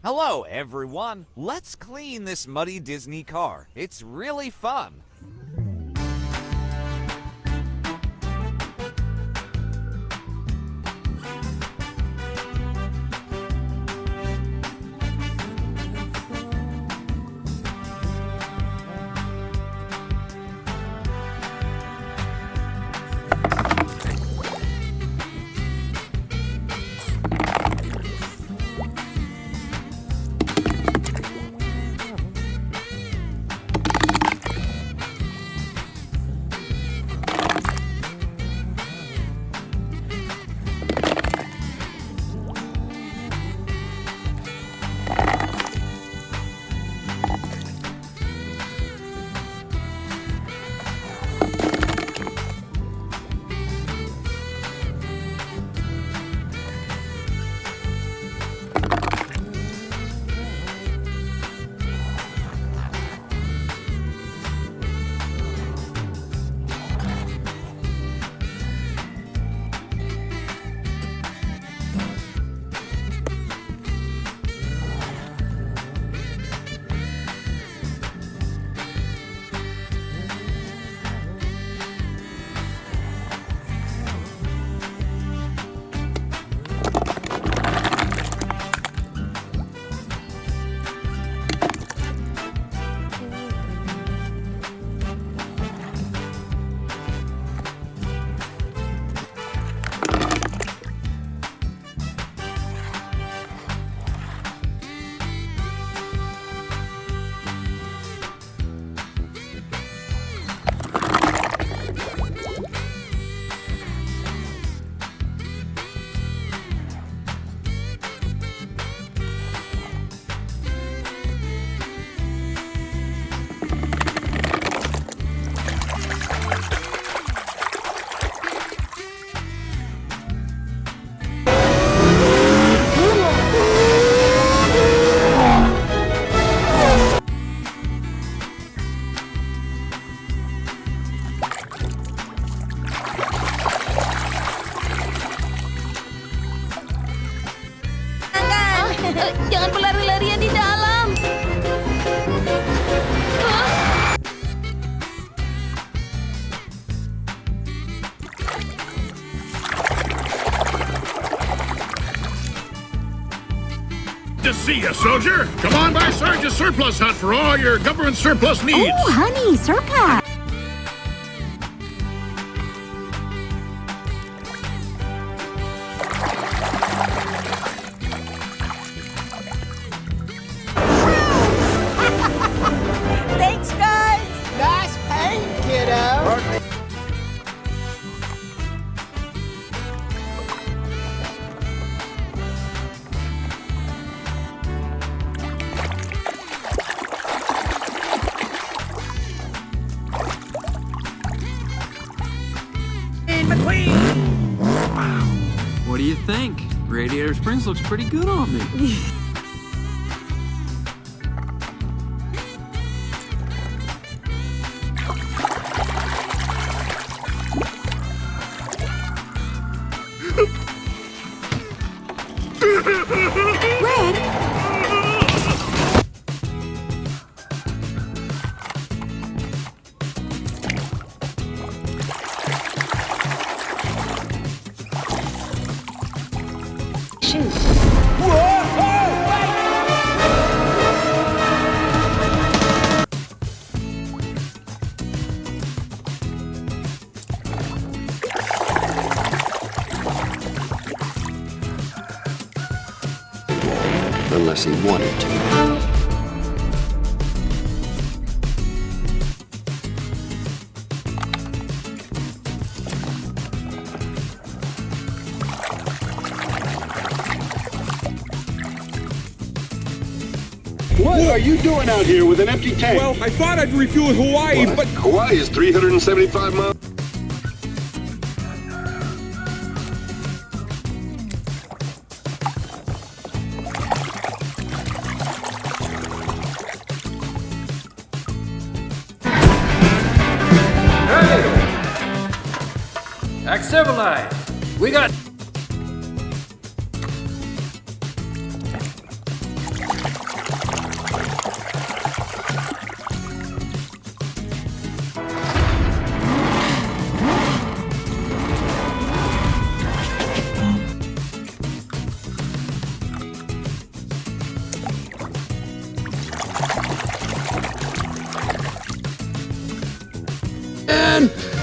Hello, everyone. Let's clean this muddy Disney car. It's really fun. Jangan berlari-larian di dalam. To see you, soldier. Come on by Sarge's surplus hunt for all your government surplus needs. Oh, honey, surplus. Thanks, guys. Nice paint, kiddo. In between. Wow. What do you think? Radiator Springs looks pretty good on me. Unless he wanted to. What are you doing out here with an empty tank? Well, I thought I'd refuel in Hawaii, What? but... Hawaii is 375 miles. Act civilized. We got...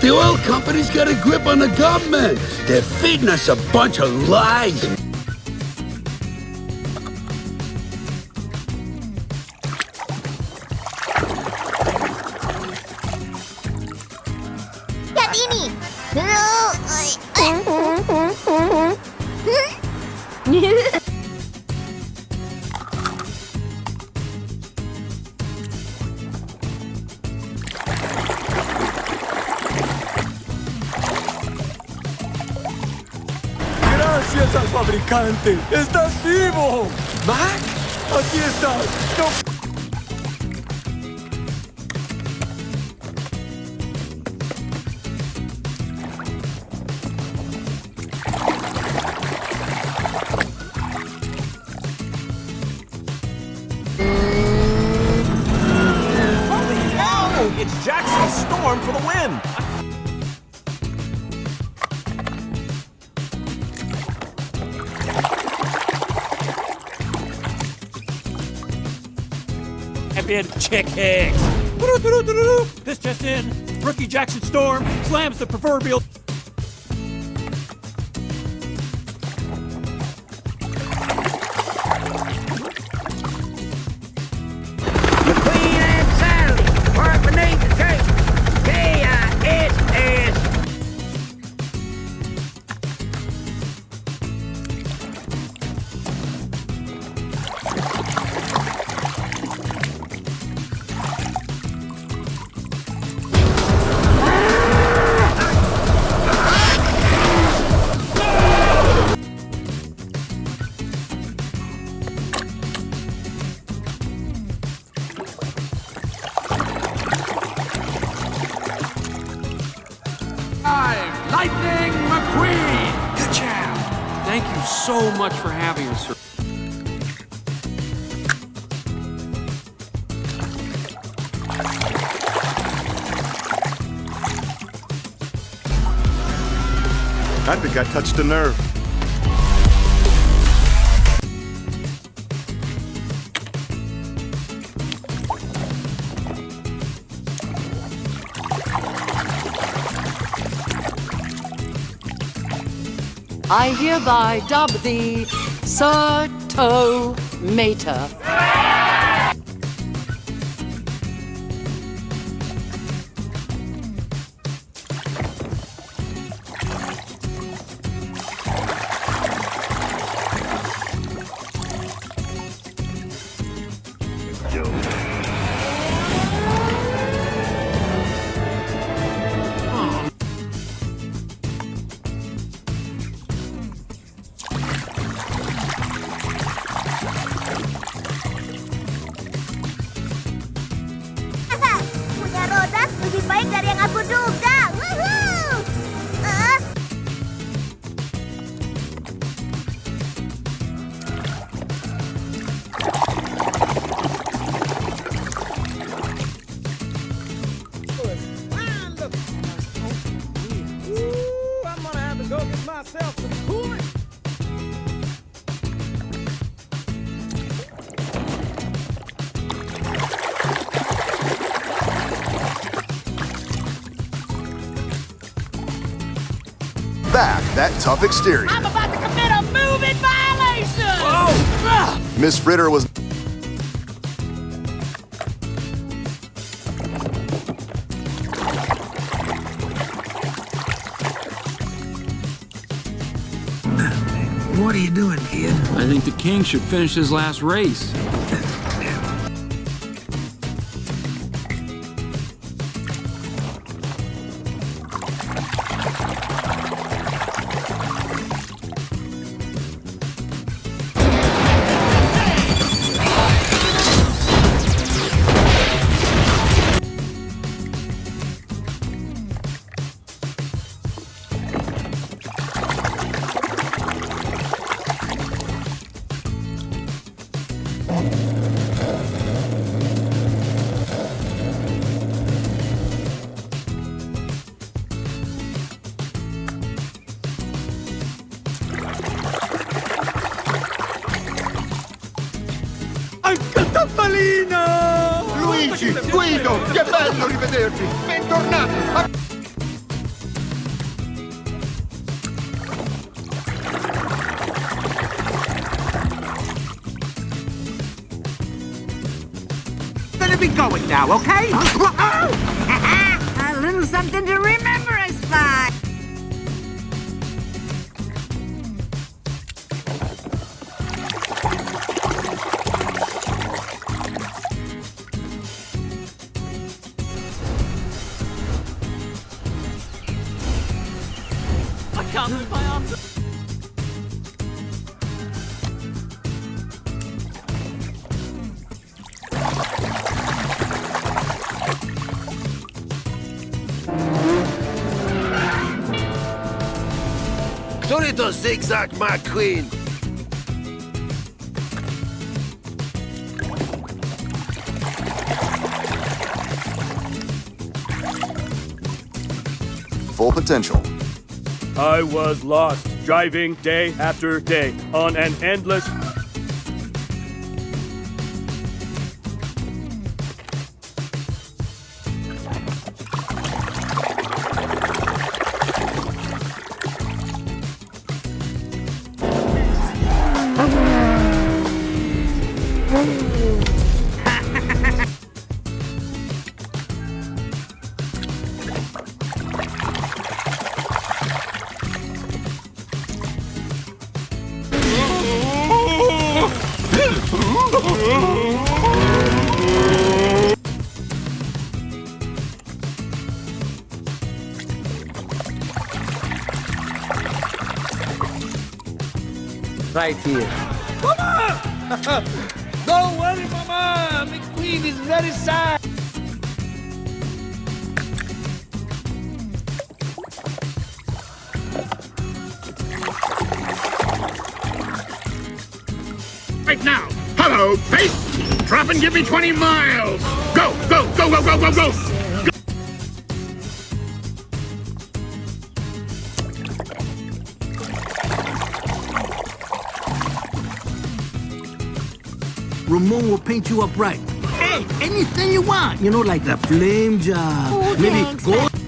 The oil company's got a grip on the government. They're feeding us a bunch of lies. Lihat ini. Gracias al fabricante. ¡Estás vivo! Mac, aquí estás. No. It's Jackson's storm for the win! Champion chick hicks! This just in, rookie Jackson Storm slams the proverbial... Lightning McQueen! Good job! Thank you so much for having us, sir. I think I touched a nerve. I hereby dub thee Sir Tomica. Punya roda lebih baik dari yang aku duga. Woohoo! I'm gonna have to go get myself some coolant. Back that tough exterior. I'm about to commit a moving violation! Miss Fritter was... What are you doing, kid? I think the king should finish his last race. Luigi, Guido, che bello rivedervi! Bentornati! gonna be going now, okay? A little something to remember us by. I can't move my arms. Sorry to zigzag, my queen. Full potential. I was lost, driving day after day on an endless... Right here. Mama! Don't worry, Mama! McQueen is very sad. Right now. Hello, Pete. Drop and give me 20 miles. Go, go, go, go, go, go, go. Ramon will paint you up right. Hey, anything you want. You know, like the flame job. Oh, maybe thanks. gold.